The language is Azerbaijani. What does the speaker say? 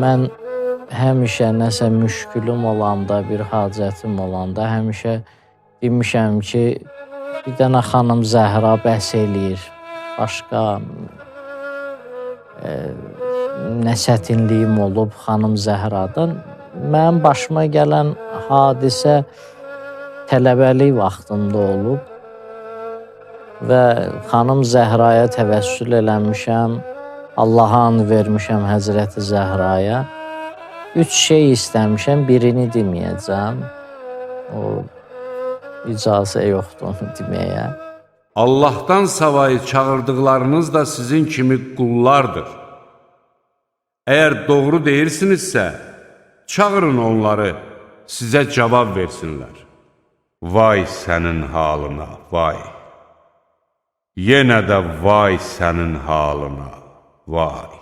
mən həmişə nəsə müşkülüm olanda, bir hacətim olanda həmişə demişəm ki, bir dənə xanım Zəhra bəs eləyir. Başqa nə çətinliyim olub xanım Zəhradan. Mənim başıma gələn hadisə tələbəlik vaxtımda olub və xanım Zəhraya təvəssül eləmişəm. Allaha and vermişəm Həzrəti Zəhraya. 3 şey istəmişəm, birini deməyəcəm. O icazə yoxdur onu deməyə. Allahdan savayı çağırdıqlarınız da sizin kimi qullardır. Əgər doğru deyirsinizsə, çağırın onları, sizə cavab versinlər. Vay sənin halına, vay! Yenə də vay sənin halına, vay!